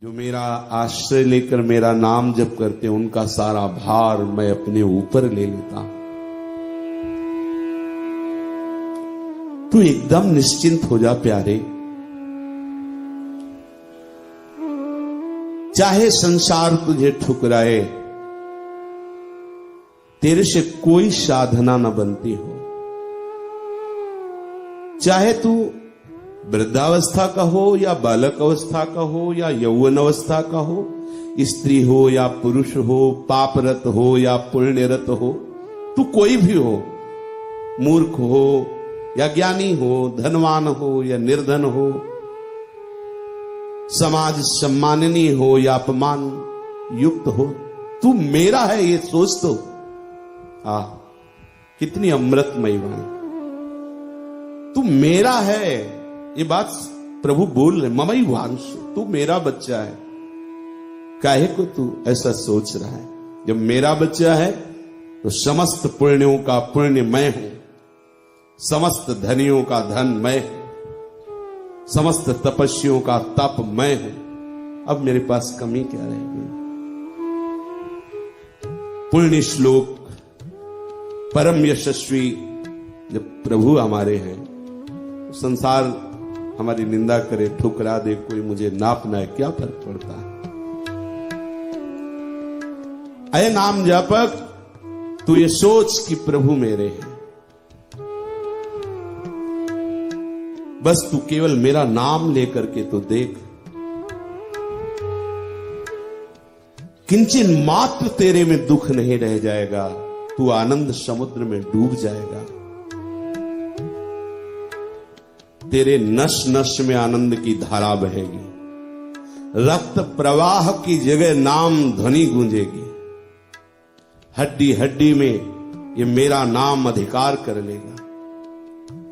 जो मेरा आश्रय लेकर मेरा नाम जप करते हैं उनका सारा भार मैं अपने ऊपर ले लेता हूं। तू एकदम निश्चिंत हो जा प्यारे। चाहे संसार तुझे ठुकराए, तेरे से कोई साधना न बनती हो। चाहे तू वृद्धावस्था का हो या बालक अवस्था का हो या यौवन अवस्था का हो, स्त्री हो या पुरुष हो, पापरत हो या पुण्यरत हो, तू कोई भी हो, मूर्ख हो या ज्ञानी हो, धनवान हो या निर्धन हो, समाज सम्माननीय हो या अपमान युक्त हो, तू मेरा है ये सोच तो कितनी अमृतमयी वाणी। तू मेरा है ये बात प्रभु बोल रहे। ममई वांशु, तू मेरा बच्चा है। काहे को तू ऐसा सोच रहा है? जब मेरा बच्चा है तो समस्त पुण्यों का पुण्य मैं हूं, समस्त धनियों का धन मैं हूं, समस्त तपस्वियों का तप मैं हूं। अब मेरे पास कमी क्या रह गई? पुण्य श्लोक परम यशस्वी जब प्रभु हमारे हैं, संसार हमारी निंदा करे, ठुकरा दे, कोई मुझे नापना है, क्या फर्क पड़ता है? अय नाम जापक, तू ये सोच कि प्रभु मेरे हैं। बस तू केवल मेरा नाम लेकर के तो देख, किंचन मात्र तेरे में दुख नहीं रह जाएगा, तू आनंद समुद्र में डूब जाएगा। तेरे नस नस में आनंद की धारा बहेगी, रक्त प्रवाह की जगह नाम ध्वनि गूंजेगी, हड्डी हड्डी में ये मेरा नाम अधिकार कर लेगा।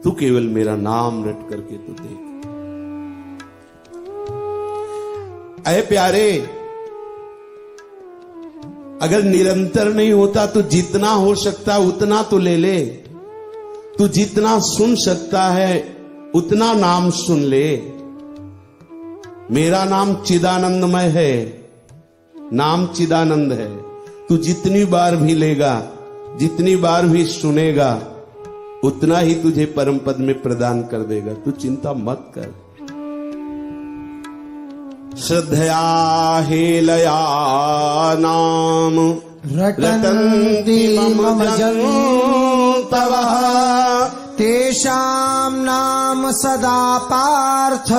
तू केवल मेरा नाम रट करके तो देख। अरे प्यारे, अगर निरंतर नहीं होता तो जितना हो सकता उतना तो ले ले। तू जितना सुन सकता है उतना नाम सुन ले। मेरा नाम चिदानंदमय है, नाम चिदानंद है। तू जितनी बार भी लेगा, जितनी बार भी सुनेगा, उतना ही तुझे परम पद में प्रदान कर देगा। तू चिंता मत कर। श्रद्धया हेलया नाम रटन्ति मम जन्तवः, तेषां नाम सदा पार्थ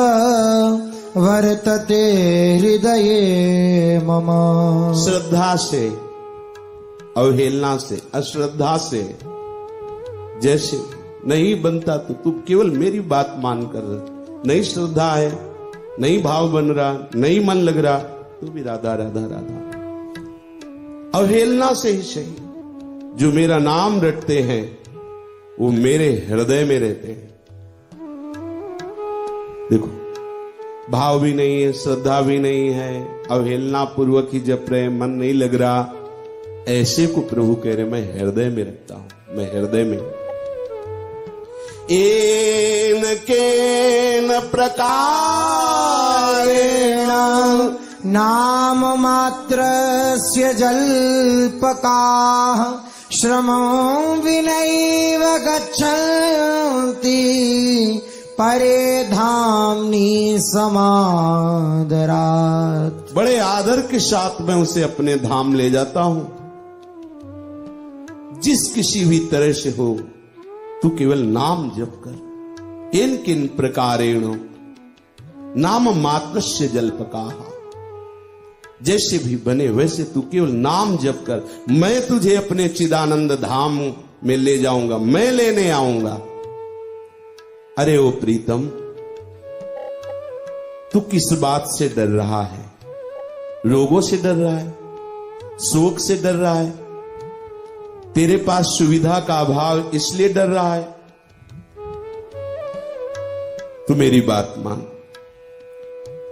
वर्तते हृदये मम। श्रद्धा से, अवहेलना से, अश्रद्धा से जैसे नहीं बनता तो तू केवल मेरी बात मान कर। नहीं श्रद्धा है, नहीं भाव बन रहा, नहीं मन लग रहा, तो भी राधा राधा राधा। अवहेलना से ही सही, जो मेरा नाम रटते हैं वो मेरे हृदय में रहते हैं। देखो, भाव भी नहीं है, श्रद्धा भी नहीं है, अवहेलना पूर्वक ही जप रहे, मन नहीं लग रहा, ऐसे को प्रभु कह रहे मैं हृदय में रखता हूं, मैं हृदय में। एन केन प्रकारेण नाम मात्रस्य जल्पकाः श्रमं विनैव गच्छन्ति परे धाम्नि समादरात्। बड़े आदर के साथ मैं उसे अपने धाम ले जाता हूं। जिस किसी भी तरह से हो, तू केवल नाम जप कर। इन किन प्रकारेण नाम मात्रस्य जल्पकाः, जैसे भी बने वैसे तू केवल नाम जप कर। मैं तुझे अपने चिदानंद धाम में ले जाऊंगा, मैं लेने आऊंगा। अरे ओ प्रीतम, तू किस बात से डर रहा है? रोगों से डर रहा है? शोक से डर रहा है? तेरे पास सुविधा का अभाव इसलिए डर रहा है? तू मेरी बात मान।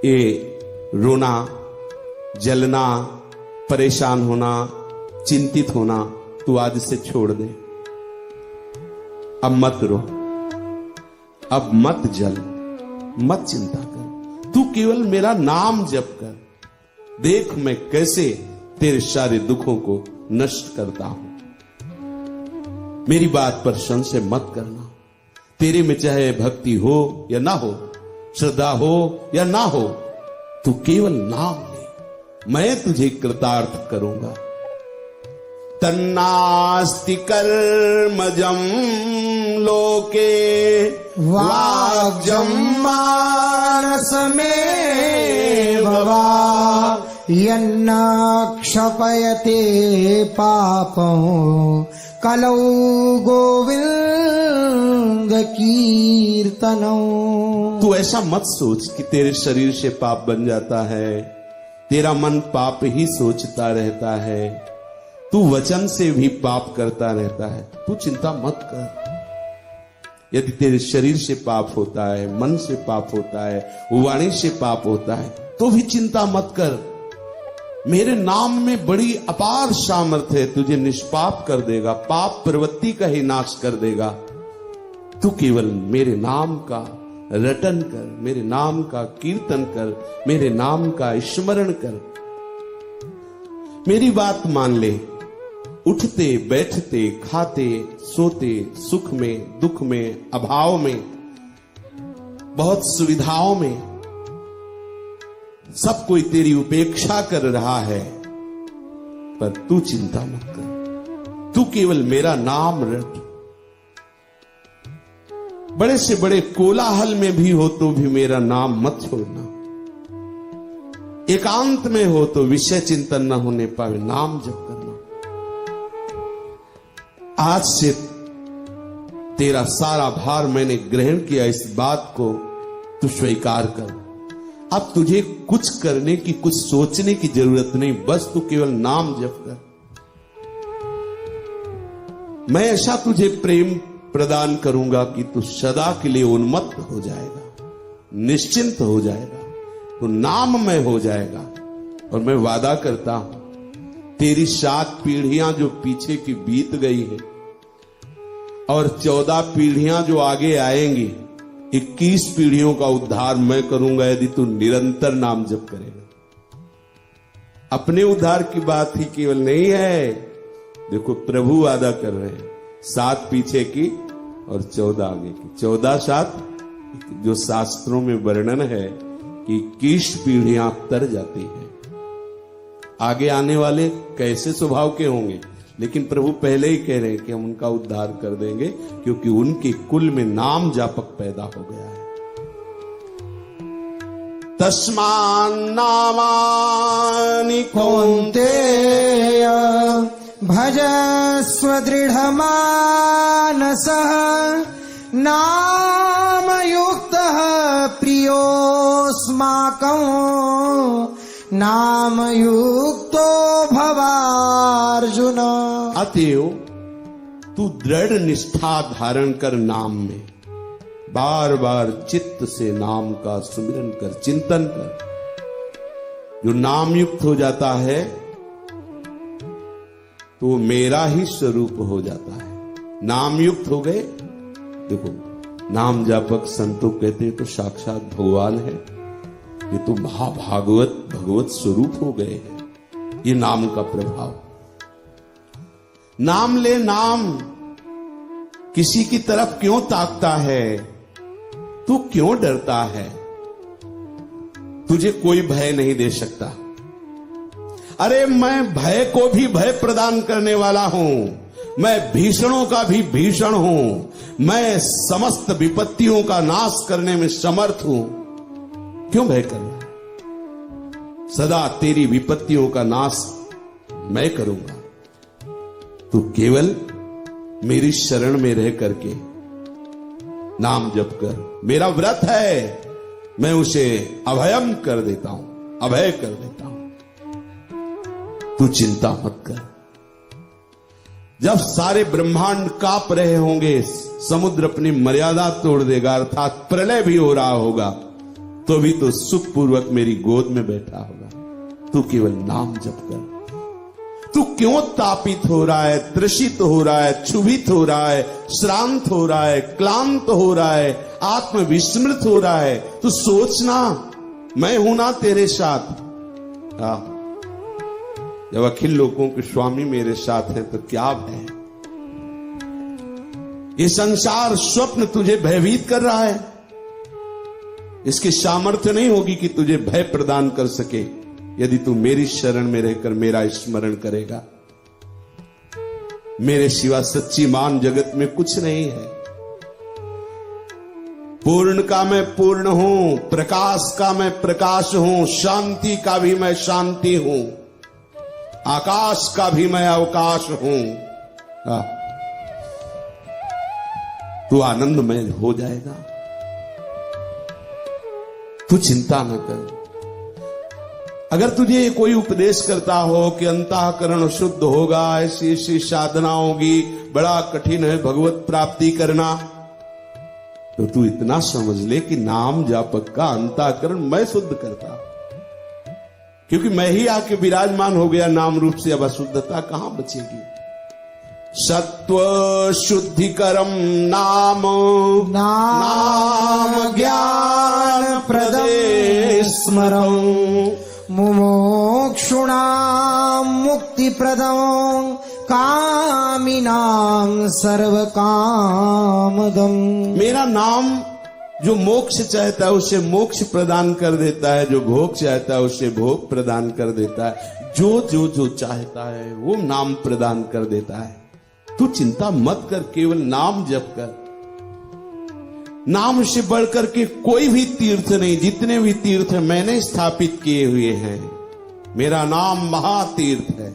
ये रोना, जलना, परेशान होना, चिंतित होना तू आज से छोड़ दे। अब मत रो, अब मत जल, मत चिंता कर। तू केवल मेरा नाम जप कर, देख मैं कैसे तेरे सारे दुखों को नष्ट करता हूं। मेरी बात पर संशय मत करना। तेरे में चाहे भक्ति हो या ना हो, श्रद्धा हो या ना हो, तू केवल नाम ले, मैं तुझे कृतार्थ करूंगा। तन्नास्ति कर्मजं लोके वाग्जं मानसमेव वा यन्न क्षपयते पापं कलौ गोविंद कीर्तनौ। तू ऐसा मत सोच कि तेरे शरीर से पाप बन जाता है। तेरा मन पाप ही सोचता रहता है। तू वचन से भी पाप करता रहता है। तू चिंता मत कर। यदि तेरे शरीर से पाप होता है, मन से पाप होता है, वाणी से पाप होता है, तो भी चिंता मत कर। मेरे नाम में बड़ी अपार सामर्थ्य है, तुझे निष्पाप कर देगा, पाप प्रवृत्ति का ही नाश कर देगा। तू केवल मेरे नाम का रटन कर, मेरे नाम का कीर्तन कर, मेरे नाम का स्मरण कर। मेरी बात मान ले। उठते बैठते खाते सोते, सुख में दुख में अभाव में, बहुत सुविधाओं में, सब कोई तेरी उपेक्षा कर रहा है, पर तू चिंता मत कर। तू केवल मेरा नाम रट। बड़े से बड़े कोलाहल में भी हो तो भी मेरा नाम मत छोड़ना। एकांत में हो तो विषय चिंतन न होने पाए, नाम जप करना। आज से तेरा सारा भार मैंने ग्रहण किया, इस बात को तू स्वीकार कर। अब तुझे कुछ करने की, कुछ सोचने की जरूरत नहीं, बस तू केवल नाम जप कर। मैं ऐसा तुझे प्रेम प्रदान करूंगा कि तू सदा के लिए उन्मत्त हो जाएगा, निश्चिंत हो जाएगा, तो नाममय हो जाएगा। और मैं वादा करता हूं, तेरी 7 पीढ़ियां जो पीछे की बीत गई है और 14 पीढ़ियां जो आगे आएंगी, 21 पीढ़ियों का उद्धार मैं करूंगा यदि तू निरंतर नाम जप करेगा। अपने उद्धार की बात ही केवल नहीं है। देखो प्रभु वादा कर रहे हैं, 7 पीछे की और 14 आगे की। 14 7 जो शास्त्रों में वर्णन है कि 21 पीढ़ियां तर जाती हैं। आगे आने वाले कैसे स्वभाव के होंगे, लेकिन प्रभु पहले ही कह रहे हैं कि हम उनका उद्धार कर देंगे, क्योंकि उनके कुल में नाम जापक पैदा हो गया है। तस्मान् नामानि कौन्तेय भजस्व दृढमानसः नामयुक्तः प्रियोऽस्माकम् नामयुक्तो भवार्जुन। अतएव तू दृढ़ निष्ठा धारण कर, नाम में बार बार चित्त से नाम का सुमिरन कर, चिंतन कर। जो नाम युक्त हो जाता है तो मेरा ही स्वरूप हो जाता है। नाम युक्त हो गए, देखो नाम जापक संतों कहते हैं तो साक्षात भगवान है। ये तो महाभागवत भगवत स्वरूप हो गए हैं। ये नाम का प्रभाव। नाम ले, नाम किसी की तरफ क्यों ताकता है? तू क्यों डरता है? तुझे कोई भय नहीं दे सकता। अरे मैं भय को भी भय प्रदान करने वाला हूं। मैं भीषणों का भी भीषण हूं। मैं समस्त विपत्तियों का नाश करने में समर्थ हूं। क्यों भय करना? सदा तेरी विपत्तियों का नाश मैं करूंगा। तू केवल मेरी शरण में रह करके नाम जप कर। मेरा व्रत है, मैं उसे अभयम कर देता हूं, अभय कर देता हूं। तू चिंता मत कर। जब सारे ब्रह्मांड कांप रहे होंगे, समुद्र अपनी मर्यादा तोड़ देगा, अर्थात प्रलय भी हो रहा होगा, तो भी तो सुखपूर्वक मेरी गोद में बैठा होगा। तू केवल नाम जप कर। तू क्यों तापित हो रहा है, त्रसित हो रहा है, क्षुभित हो रहा है, श्रांत हो रहा है, क्लांत हो रहा है, आत्मविस्मृत हो रहा है? तू सोचना, मैं हूं ना तेरे साथ। जब अखिल लोकों के स्वामी मेरे साथ हैं तो क्या भय। ये संसार स्वप्न तुझे भयभीत कर रहा है, इसकी सामर्थ्य नहीं होगी कि तुझे भय प्रदान कर सके यदि तू मेरी शरण में रहकर मेरा स्मरण करेगा। मेरे सिवा सच्ची मान जगत में कुछ नहीं है। पूर्ण का मैं पूर्ण हूं, प्रकाश का मैं प्रकाश हूं, शांति का भी मैं शांति हूं, आकाश का भी मैं अवकाश हूं। तू आनंदमय हो जाएगा, तू चिंता न कर। अगर तुझे कोई उपदेश करता हो कि अंतःकरण शुद्ध होगा, ऐसी ऐसी साधना होगी, बड़ा कठिन है भगवत प्राप्ति करना, तो तू इतना समझ ले कि नाम जापक का अंतःकरण मैं शुद्ध करता, क्योंकि मैं ही आके विराजमान हो गया नाम रूप से। अब अशुद्धता कहां बचेगी। सत्व शुद्धिकरम नाम, नाम ज्ञान प्रदे स्मरं मुमुक्षुणां मुक्तिप्रदं कामिनां सर्वकामदम्। मेरा नाम जो मोक्ष चाहता है उसे मोक्ष प्रदान कर देता है, जो भोग चाहता है उसे भोग प्रदान कर देता है, जो चाहता है वो नाम प्रदान कर देता है। तू चिंता मत कर, केवल नाम जप कर। नाम से बढ़कर के कोई भी तीर्थ नहीं। जितने भी तीर्थ मैंने स्थापित किए हुए हैं, मेरा नाम महातीर्थ है।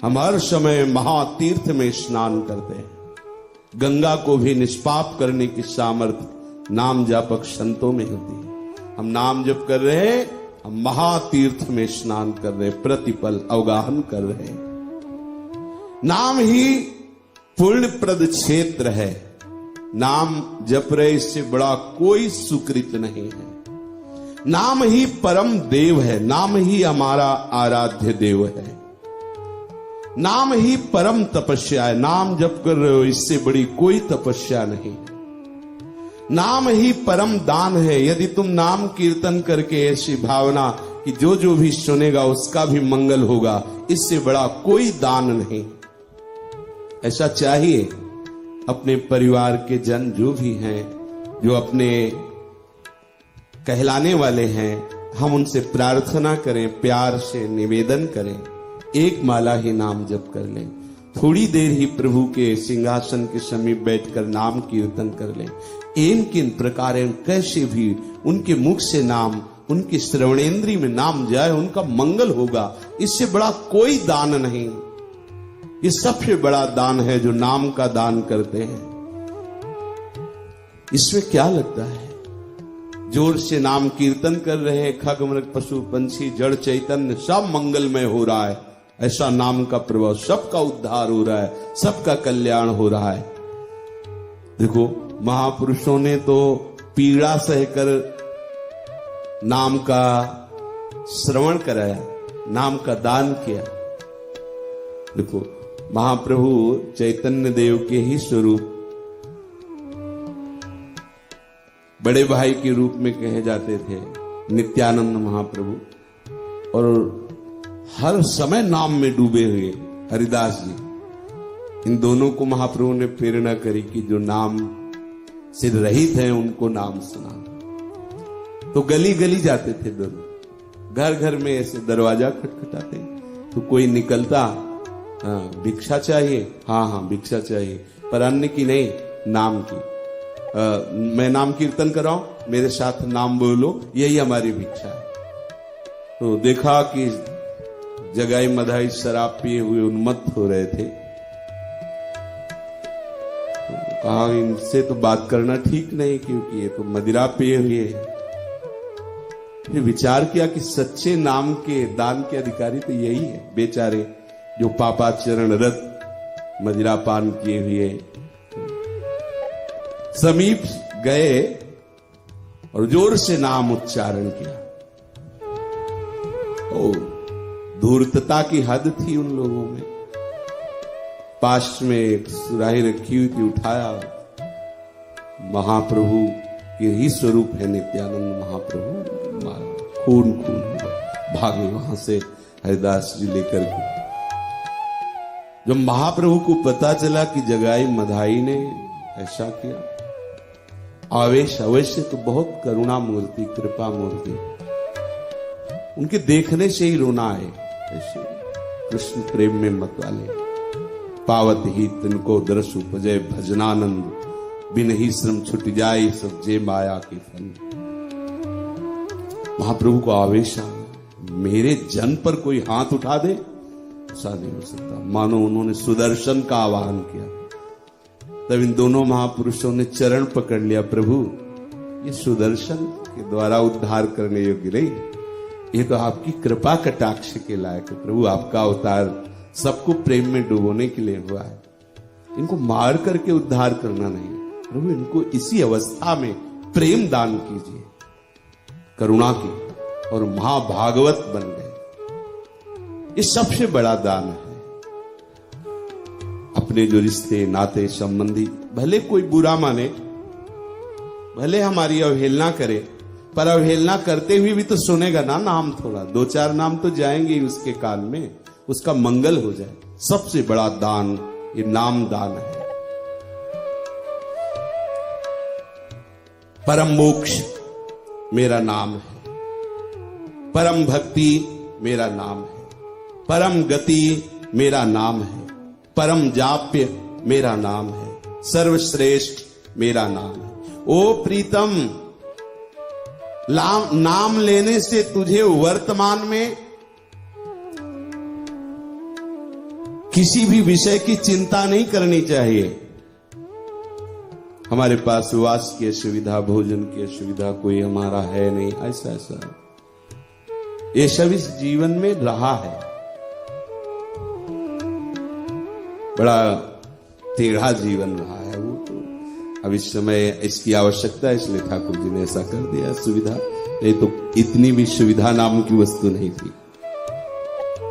हम हर समय महातीर्थ में स्नान करते हैं। गंगा को भी निष्पाप करने की सामर्थ्य नाम जापक संतों में होती है। हम नाम जप कर रहे हैं, हम महातीर्थ में स्नान कर रहे हैं, प्रतिपल अवगाहन कर रहे हैं। नाम ही पुण्य प्रद क्षेत्र है। नाम जप रहे, इससे बड़ा कोई सुकृत नहीं है। नाम ही परम देव है, नाम ही हमारा आराध्य देव है, नाम ही परम तपस्या है। नाम जप कर रहे हो, इससे बड़ी कोई तपस्या नहीं है। नाम ही परम दान है। यदि तुम नाम कीर्तन करके ऐसी भावना कि जो भी सुनेगा उसका भी मंगल होगा, इससे बड़ा कोई दान नहीं। ऐसा चाहिए अपने परिवार के जन जो भी हैं, जो अपने कहलाने वाले हैं, हम उनसे प्रार्थना करें, प्यार से निवेदन करें, एक माला ही नाम जप कर लें। थोड़ी देर ही प्रभु के सिंहासन के समीप बैठकर नाम कीर्तन कर लें। एन किन प्रकार कैसे भी उनके मुख से नाम, उनकी श्रवणेन्द्री में नाम जाए, उनका मंगल होगा। इससे बड़ा कोई दान नहीं। ये सबसे बड़ा दान है जो नाम का दान करते हैं। इसमें क्या लगता है? जोर से नाम कीर्तन कर रहे हैं, खग मृग पशु पंछी जड़ चैतन्य सब मंगलमय हो रहा है। ऐसा नाम का प्रभाव, सबका उद्धार हो रहा है, सबका कल्याण हो रहा है। देखो, महापुरुषों ने तो पीड़ा सहकर नाम का श्रवण कराया, नाम का दान किया। देखो, महाप्रभु चैतन्य देव के ही स्वरूप बड़े भाई के रूप में कहे जाते थे, नित्यानंद महाप्रभु, और हर समय नाम में डूबे हुए हरिदास जी। इन दोनों को महाप्रभु ने प्रेरणा करी कि जो नाम से रहित हैं उनको नाम सुना। तो गली गली जाते थे दोनों, घर घर में ऐसे दरवाजा खटखटाते, तो कोई निकलता, भिक्षा चाहिए, हाँ भिक्षा चाहिए, पर अन्य की नहीं, नाम की। मैं नाम कीर्तन कर रहा हूं, मेरे साथ नाम बोलो, यही हमारी भिक्षा है। तो देखा कि जगाई मधाई शराब पिए हुए उन्मत्त हो रहे थे। तो कहा इनसे तो बात करना ठीक नहीं, क्योंकि ये तो मदिरा पिए हुए है। फिर विचार किया कि सच्चे नाम के दान के अधिकारी तो यही है बेचारे, जो पापाचरण रत मदिरा पान किए हुए। समीप गए और जोर से नाम उच्चारण किया। ओ, धूर्तता की हद थी उन लोगों में। पास में एक सुराही रखी हुई थी, उठाया। महाप्रभु के ही स्वरूप है नित्यानंद महाप्रभु महाराज। खून खून भागे वहां से हरिदास जी लेकर के। जब महाप्रभु को पता चला कि जगाई मधाई ने ऐसा किया, आवेश अवश्य तो बहुत करुणा मूर्ति, कृपा मूर्ति, उनके देखने से ही रोना आए। ऐसे कृष्ण प्रेम में मत वाले, पावत ही तिनको दरस उपजय भजनानंद, बिन ही श्रम छुट जाए सब जे माया के फन। महाप्रभु को आवेश आ गया, मेरे जन पर कोई हाथ उठा दे ऐसा नहीं हो सकता। मानो उन्होंने सुदर्शन का आवाहन किया। तब इन दोनों महापुरुषों ने चरण पकड़ लिया, प्रभु ये सुदर्शन के द्वारा उद्धार करने योग्य नहीं, ये तो आपकी कृपा कटाक्ष के लायक है। प्रभु आपका अवतार सबको प्रेम में डुबोने के लिए हुआ है, इनको मार करके उद्धार करना नहीं। प्रभु इनको इसी अवस्था में प्रेम दान कीजिए, करुणा की, और महाभागवत बन गए। ये सबसे बड़ा दान है। अपने जो रिश्ते नाते संबंधी भले कोई बुरा माने, भले हमारी अवहेलना करे, पर अवहेलना करते हुए भी तो सुनेगा ना नाम, थोड़ा दो चार नाम तो जाएंगे ही उसके कान में, उसका मंगल हो जाए। सबसे बड़ा दान ये नाम दान है। परम मोक्ष मेरा नाम है, परम भक्ति मेरा नाम है, परम गति मेरा नाम है, परम जाप्य मेरा नाम है, सर्वश्रेष्ठ मेरा नाम है। ओ प्रीतम, नाम लेने से तुझे वर्तमान में किसी भी विषय की चिंता नहीं करनी चाहिए। हमारे पास वास की सुविधा, भोजन की सुविधा कोई हमारा है नहीं, ऐसा ऐसा ये सब इस जीवन में रहा है। बड़ा टेढ़ा जीवन रहा है वो तो। अब इस समय इसकी आवश्यकता है, इसलिए ठाकुर जी ने ऐसा कर दिया सुविधा, नहीं तो इतनी भी सुविधा नाम की वस्तु नहीं थी।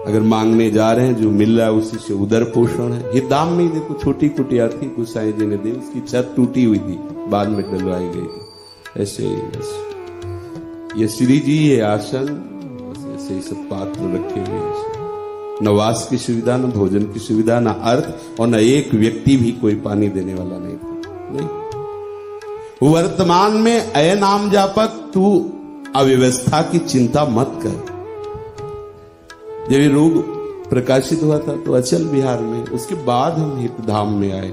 अगर मांगने जा रहे हैं, जो मिल रहा है उसी से उदर पोषण है। ये दाम में देखो छोटी कुटिया थी, गुसाई जी ने दी, उसकी छत टूटी हुई थी, बाद में डलवाई गई थी। ऐसे ये श्री जी, ये आसन, ऐसे ही सब पात्र रखे हुए हैं। न वास की सुविधा, न भोजन की सुविधा, न अर्थ, और न एक व्यक्ति भी कोई पानी देने वाला नहीं था। नहीं, वर्तमान में अय नाम जापक, तू अव्यवस्था की चिंता मत कर। जब ये रोग प्रकाशित हुआ था तो अचल बिहार में, उसके बाद हम हितधाम में आए।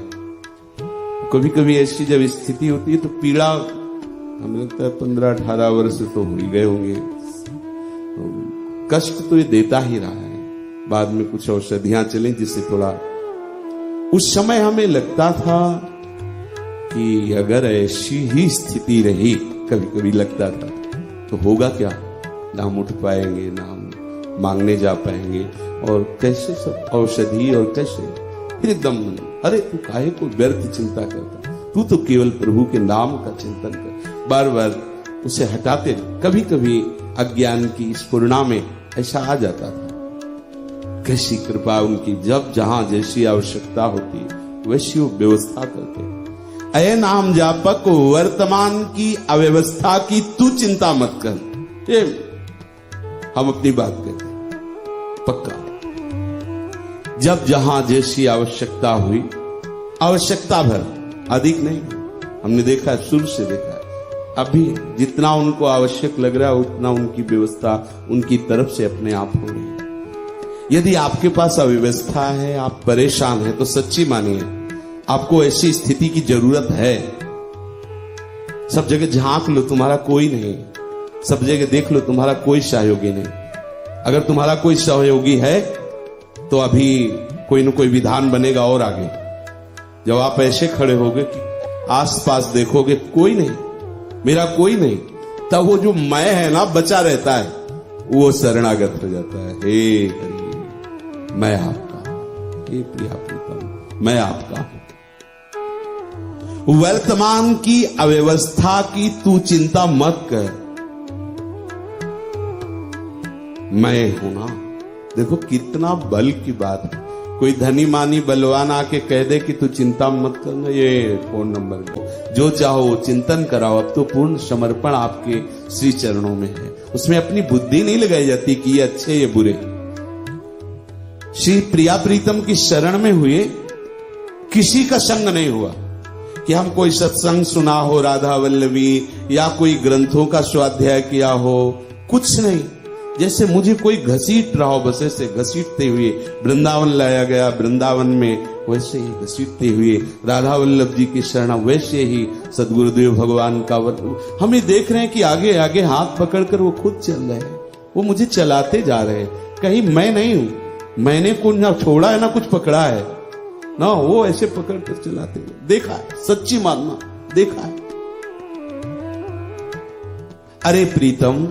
कभी कभी ऐसी जब स्थिति होती है तो पीड़ा, हमें लगता है 15-18 वर्ष तो हो ही गए होंगे, तो कष्ट तो ये देता ही रहा है। बाद में कुछ औषधियां चली जिससे थोड़ा, उस समय हमें लगता था कि अगर ऐसी ही स्थिति रही, कभी कभी लगता था तो होगा क्या, ना हम उठ पाएंगे, ना हम मांगने जा पाएंगे, और कैसे सब औषधि, और कैसे फिर एकदम, अरे तू काहे को व्यर्थ चिंता करता, तू तो केवल प्रभु के नाम का चिंतन कर। बार बार उसे हटाते। कभी कभी अज्ञान की इस पूर्णा में ऐसा आ जाता था। कैसी कृपा उनकी, जब जहां जैसी आवश्यकता होती वैसी वो व्यवस्था करते। अय नाम जापक, वर्तमान की अव्यवस्था की तू चिंता मत कर। ये हम अपनी बात करते पक्का। जब जहां जैसी आवश्यकता हुई, आवश्यकता भर, अधिक नहीं। हमने देखा, शुरू से देखा, अभी जितना उनको आवश्यक लग रहा है उतना उनकी व्यवस्था उनकी तरफ से अपने आप हो रही है। यदि आपके पास अव्यवस्था है, आप परेशान हैं, तो सच्ची मानिए आपको ऐसी स्थिति की जरूरत है। सब जगह झांक लो, तुम्हारा कोई नहीं। सब जगह देख लो, तुम्हारा कोई सहयोगी नहीं। अगर तुम्हारा कोई सहयोगी है तो अभी कोई न कोई विधान बनेगा और आगे। जब आप ऐसे खड़े होगे कि आसपास देखोगे कोई नहीं, मेरा कोई नहीं, तब वो जो मैं है ना बचा रहता है, वो शरणागत हो जाता है। हे हरि, मैं आपका, हे प्रिया प्रीतम, मैं आपका हूं। वर्तमान की अव्यवस्था की तू चिंता मत कर, मैं हूं ना। देखो कितना बल की बात है। कोई धनी मानी बलवान आके कह दे कि तू चिंता मत करना, ये फोन नंबर जो चाहो चिंतन कराओ। अब तो पूर्ण समर्पण आपके श्री चरणों में है। उसमें अपनी बुद्धि नहीं लगाई जाती कि ये अच्छे ये बुरे। श्री प्रिया प्रीतम की शरण में हुए, किसी का संग नहीं हुआ कि हम कोई सत्संग सुना हो राधा वल्लभी या कोई ग्रंथों का स्वाध्याय किया हो, कुछ नहीं। जैसे मुझे कोई घसीट रहा हो, बस ऐसे घसीटते हुए वृंदावन लाया गया, वृंदावन में वैसे ही घसीटते हुए राधा वल्लभ जी की शरण, वैसे ही सदगुरुदेव भगवान का हम ये देख रहे हैं कि आगे आगे हाथ पकड़कर वो खुद चल रहे हैं, वो मुझे चलाते जा रहे हैं। कहीं मैं नहीं हूं, मैंने कुछ ना छोड़ा है ना कुछ पकड़ा है ना, वो ऐसे पकड़ कर चलाते हुए देखा है, सच्ची मानना देखा है। अरे प्रीतम,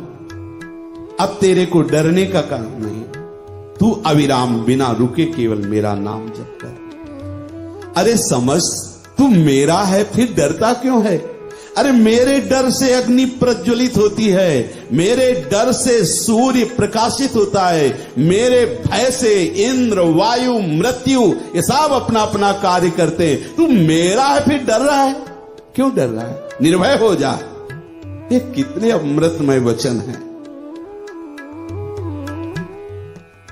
अब तेरे को डरने का कारण नहीं, तू अविराम बिना रुके केवल मेरा नाम जप कर। अरे समझ, तू मेरा है फिर डरता क्यों है? अरे मेरे डर से अग्नि प्रज्वलित होती है, मेरे डर से सूर्य प्रकाशित होता है, मेरे भय से इंद्र वायु मृत्यु ये सब अपना अपना कार्य करते हैं। तू मेरा है फिर डर रहा है? क्यों डर रहा है? निर्भय हो जा। ये कितने अमृतमय वचन हैं।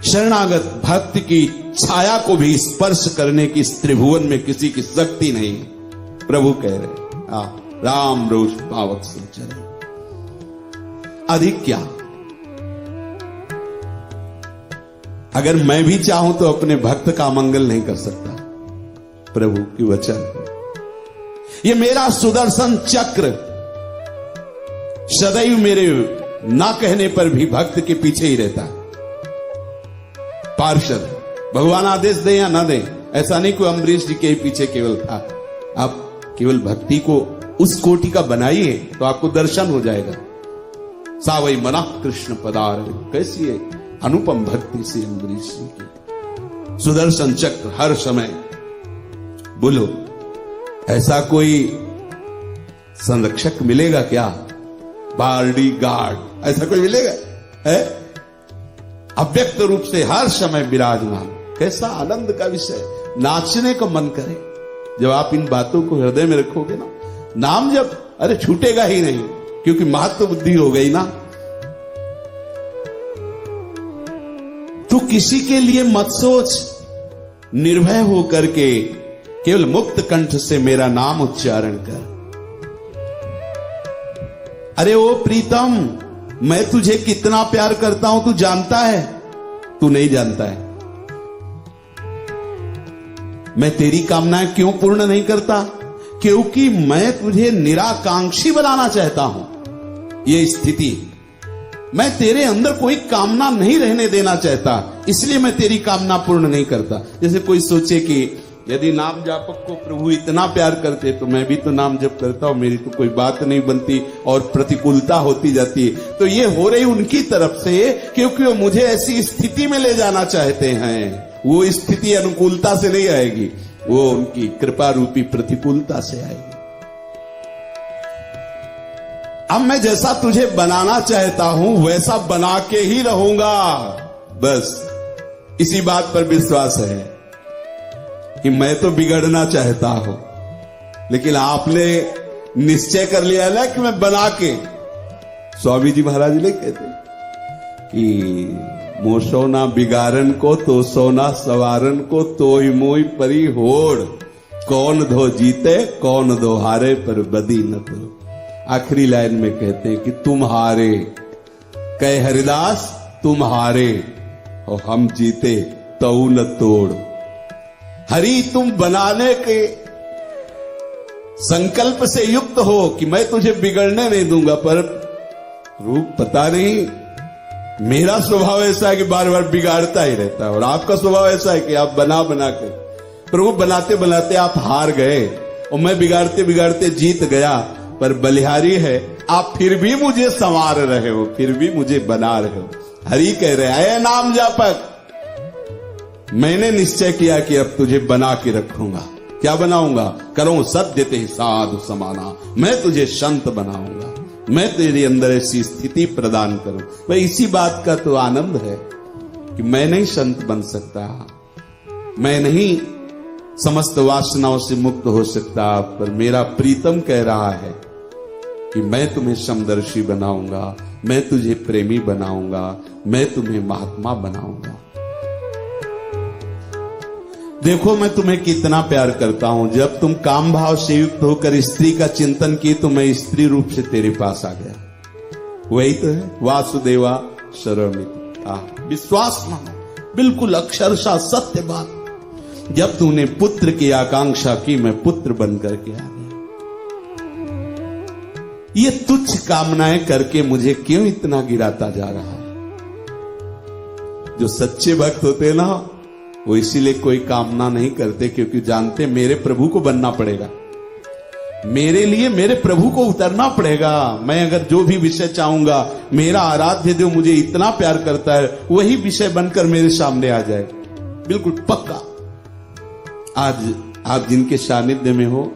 शरणागत भक्त की छाया को भी स्पर्श करने की इस त्रिभुवन में किसी की शक्ति नहीं। प्रभु कह रहे राम रोष पावक संचरण, अधिक क्या? अगर मैं भी चाहूं तो अपने भक्त का मंगल नहीं कर सकता। प्रभु की वचन, ये मेरा सुदर्शन चक्र सदैव मेरे ना कहने पर भी भक्त के पीछे ही रहता है। पार्षद, भगवान आदेश दे या ना दे, ऐसा नहीं कोई अम्बरीश जी के ही पीछे केवल था। आप केवल भक्ति को उस कोटि का बनाइए तो आपको दर्शन हो जाएगा। सावई मना कृष्ण पदार, कैसी है अनुपम भक्ति से अम्बरीश जी की। सुदर्शन चक्र हर समय, बोलो ऐसा कोई संरक्षक मिलेगा क्या? बार्डी गार्ड ऐसा कोई मिलेगा है? अव्यक्त रूप से हर समय विराजमान, कैसा आनंद का विषय, नाचने को मन करे जब आप इन बातों को हृदय में रखोगे ना। नाम जब अरे छूटेगा ही नहीं, क्योंकि महत्व बुद्धि हो गई ना। तू किसी के लिए मत सोच, निर्भय होकर के केवल मुक्त कंठ से मेरा नाम उच्चारण कर। अरे ओ प्रीतम, मैं तुझे कितना प्यार करता हूं तू जानता है? तू नहीं जानता है। मैं तेरी कामनाएं क्यों पूर्ण नहीं करता? क्योंकि मैं तुझे निराकांक्षी बनाना चाहता हूं। यह स्थिति, मैं तेरे अंदर कोई कामना नहीं रहने देना चाहता, इसलिए मैं तेरी कामना पूर्ण नहीं करता। जैसे कोई सोचे कि यदि नाम जापक को प्रभु इतना प्यार करते तो मैं भी तो नाम जप करता हूं, मेरी तो कोई बात नहीं बनती और प्रतिकूलता होती जाती। तो ये हो रही उनकी तरफ से, क्योंकि वो मुझे ऐसी स्थिति में ले जाना चाहते हैं। वो स्थिति अनुकूलता से नहीं आएगी, वो उनकी कृपा रूपी प्रतिकूलता से आएगी। अब मैं जैसा तुझे बनाना चाहता हूं वैसा बना के ही रहूंगा। बस इसी बात पर विश्वास है कि मैं तो बिगड़ना चाहता हूं, लेकिन आपने निश्चय कर लिया ना कि मैं बना के। स्वामी जी महाराज ने कहते कि मोसोना बिगारन को तो सोना सवारन को तो ही मोई परी होड़, कौन धो जीते कौन दो हारे पर बदी न तो। आखिरी लाइन में कहते हैं कि तुम हारे, कहे हरिदास तुम हारे और हम जीते तो न तोड़। हरि तुम बनाने के संकल्प से युक्त हो कि मैं तुझे बिगड़ने नहीं दूंगा, पर रूप पता नहीं, मेरा स्वभाव ऐसा है कि बार बार बिगाड़ता ही रहता है और आपका स्वभाव ऐसा है कि आप बना बना के। प्रभु बनाते बनाते आप हार गए और मैं बिगाड़ते बिगाड़ते जीत गया, पर बलिहारी है आप फिर भी मुझे संवार रहे हो, फिर भी मुझे बना रहे हो। हरि कह रहे हैं, नाम जापक, मैंने निश्चय किया कि अब तुझे बना के रखूंगा। क्या बनाऊंगा? करो सत्य ते साधु समाना, मैं तुझे संत बनाऊंगा, मैं तेरे अंदर ऐसी स्थिति प्रदान करूं। भाई इसी बात का तो आनंद है कि मैं नहीं संत बन सकता, मैं नहीं समस्त वासनाओं से मुक्त हो सकता, पर मेरा प्रीतम कह रहा है कि मैं तुम्हें समदर्शी बनाऊंगा, मैं तुझे प्रेमी बनाऊंगा, मैं तुम्हें महात्मा बनाऊंगा। देखो मैं तुम्हें कितना प्यार करता हूं। जब तुम काम भाव से युक्त होकर स्त्री का चिंतन की तो मैं स्त्री रूप से तेरे पास आ गया। वही तो है वासुदेवा शरणमिति। विश्वास मानो, बिल्कुल अक्षरशः सत्य बात। जब तूने पुत्र की आकांक्षा की मैं पुत्र बन करके आ गया। ये तुच्छ कामनाएं करके मुझे क्यों इतना गिराता जा रहा है? जो सच्चे भक्त होते ना वो इसीलिए कोई कामना नहीं करते, क्योंकि जानते मेरे प्रभु को बनना पड़ेगा, मेरे लिए मेरे प्रभु को उतरना पड़ेगा। मैं अगर जो भी विषय चाहूंगा, मेरा आराध्य देव मुझे इतना प्यार करता है, वही विषय बनकर मेरे सामने आ जाए, बिल्कुल पक्का। आज आप जिनके सानिध्य में हो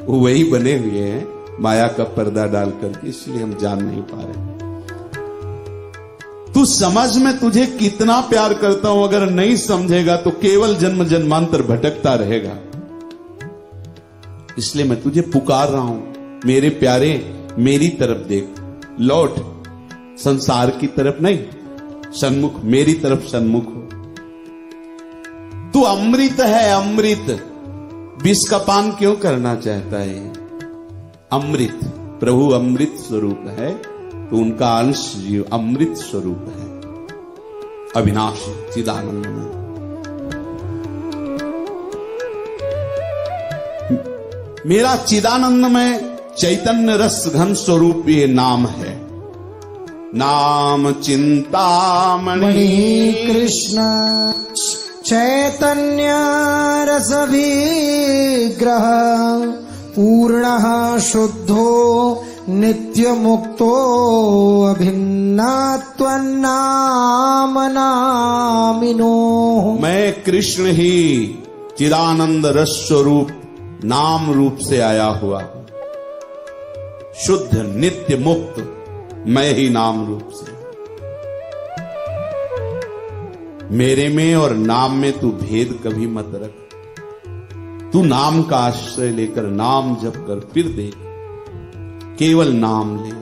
वो वही बने हुए हैं माया का पर्दा डाल करके, इसलिए हम जान नहीं पा रहे। तू समझ में तुझे कितना प्यार करता हूं, अगर नहीं समझेगा तो केवल जन्म जन्मांतर भटकता रहेगा। इसलिए मैं तुझे पुकार रहा हूं, मेरे प्यारे मेरी तरफ देख, लौट, संसार की तरफ नहीं, सन्मुख, मेरी तरफ सन्मुख हो। तू अमृत है, अमृत। विष का पान क्यों करना चाहता है? अमृत, प्रभु अमृत स्वरूप है, तो उनका अंश जीव अमृत स्वरूप है, अविनाशी चिदानंद में। मेरा चिदानंद में चैतन्य रस घन स्वरूप ये नाम है। नाम चिंतामणि कृष्ण चैतन्य रस विग्रह पूर्णः शुद्धो नित्य मुक्तो अभिन्नात्वन्नाम नामिनो। मैं कृष्ण ही चिदानंद रस स्वरूप नाम रूप से आया हुआ हूं, शुद्ध नित्य मुक्त मैं ही नाम रूप से। मेरे में और नाम में तू भेद कभी मत रख। तू नाम का आश्रय लेकर नाम जप कर, फिर देख, केवल नाम ले।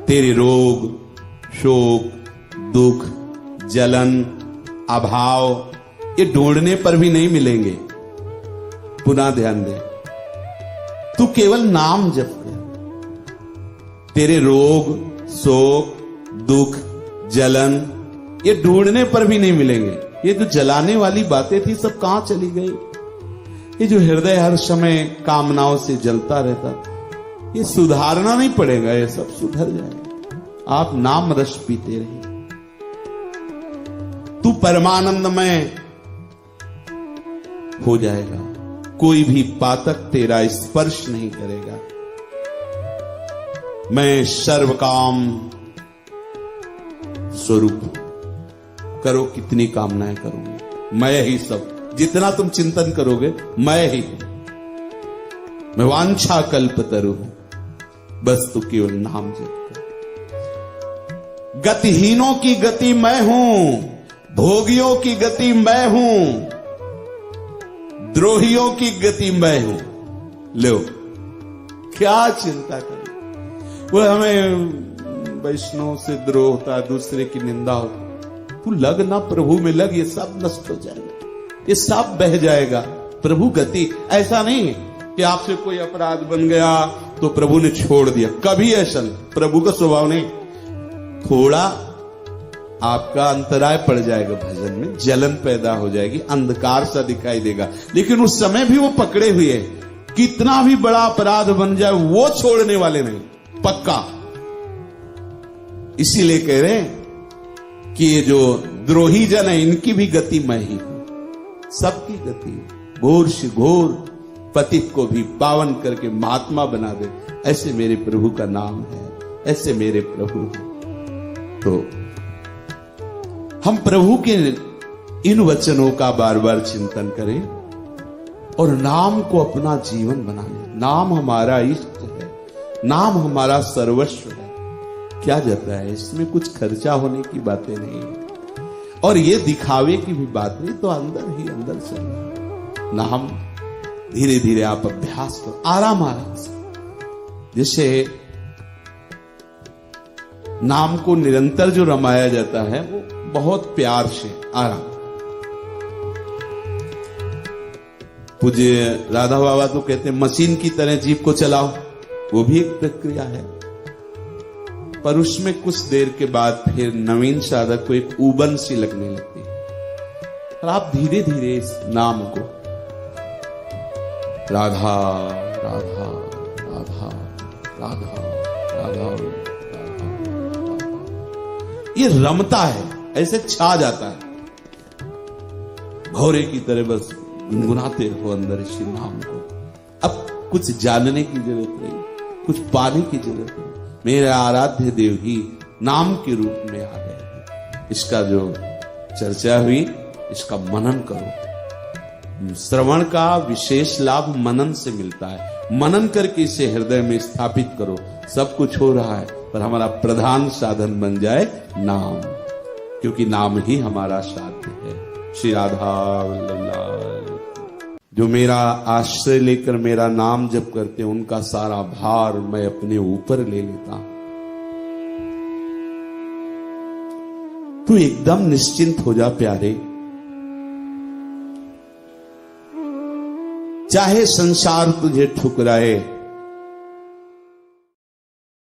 तेरे रोग, शोक, दुख, जलन, अभाव ये ढूंढने पर भी नहीं मिलेंगे। पुनः ध्यान दे, तू केवल नाम जप कर। तेरे रोग, शोक, दुख, जलन ये ढूंढने पर भी नहीं मिलेंगे। ये जो जलाने वाली बातें थी सब कहां चली गई? ये जो हृदय हर समय कामनाओं से जलता रहता, ये सुधारना नहीं पड़ेगा, ये सब सुधर जाएगा। आप नाम रस पीते रहिए। तू परमानंदमय हो जाएगा, कोई भी पातक तेरा स्पर्श नहीं करेगा। मैं सर्वकाम स्वरूप, करो कितनी कामनाएं करोगे, मैं ही सब, जितना तुम चिंतन करोगे मैं ही। मैं वांछा कल्पतरु हूं, बस तू केवल नाम जप कर। गतिहीनों की गति मैं हूं, भोगियों की गति मैं हूं, द्रोहियों की गति मैं हूं। लो, क्या चिंता करें? वो हमें वैष्णव से द्रोह होता, दूसरे की निंदा होती। तू लग ना प्रभु में लग, ये सब नष्ट हो जाएगा, ये सब बह जाएगा। प्रभु गति ऐसा नहीं कि आपसे कोई अपराध बन गया तो प्रभु ने छोड़ दिया, कभी ऐसा नहीं। प्रभु का स्वभाव नहीं। थोड़ा आपका अंतराय पड़ जाएगा, भजन में जलन पैदा हो जाएगी, अंधकार सा दिखाई देगा, लेकिन उस समय भी वो पकड़े हुए हैं। कितना भी बड़ा अपराध बन जाए वो छोड़ने वाले नहीं, पक्का। इसीलिए कह रहे हैं कि ये जो द्रोही जन है इनकी भी गति मैं ही हूं, सबकी गति। घोर से घोर पतित को भी पावन करके महात्मा बना दे, ऐसे मेरे प्रभु का नाम है, ऐसे मेरे प्रभु हैं। तो हम प्रभु के इन वचनों का बार बार चिंतन करें और नाम को अपना जीवन बना लें। नाम हमारा इष्ट है, नाम हमारा सर्वस्व है। क्या जाता है इसमें? कुछ खर्चा होने की बातें नहीं है और ये दिखावे की भी बात नहीं, तो अंदर ही अंदर चलना। नाम धीरे धीरे आप अभ्यास करो, आराम आराम से। जैसे नाम को निरंतर जो रमाया जाता है वो बहुत प्यार से आराम। पूज्य राधा बाबा तो कहते हैं मशीन की तरह जीभ को चलाओ, वो भी एक प्रक्रिया है, पर उसमें कुछ देर के बाद फिर नवीन साधक को एक ऊबन सी लगने लगती है। और आप धीरे धीरे इस नाम को राधा राधा राधा राधा राधा राधा ये रमता है, ऐसे छा जाता है, भौरे की तरह बस गुनगुनाते हो अंदर इस नाम को। अब कुछ जानने की जरूरत नहीं, कुछ पाने की जरूरत नहीं, मेरे आराध्य देव ही नाम के रूप में आ गए हैं। इसका जो चर्चा हुई, इसका मनन करो। श्रवण का विशेष लाभ मनन से मिलता है। मनन करके इसे हृदय में स्थापित करो। सब कुछ हो रहा है, पर हमारा प्रधान साधन बन जाए नाम, क्योंकि नाम ही हमारा साध्य है। श्री राधा वल्लभ, जो मेरा आश्रय लेकर मेरा नाम जप करते हैं, उनका सारा भार मैं अपने ऊपर ले लेता हूं। तू एकदम निश्चिंत हो जा प्यारे, चाहे संसार तुझे ठुकराए,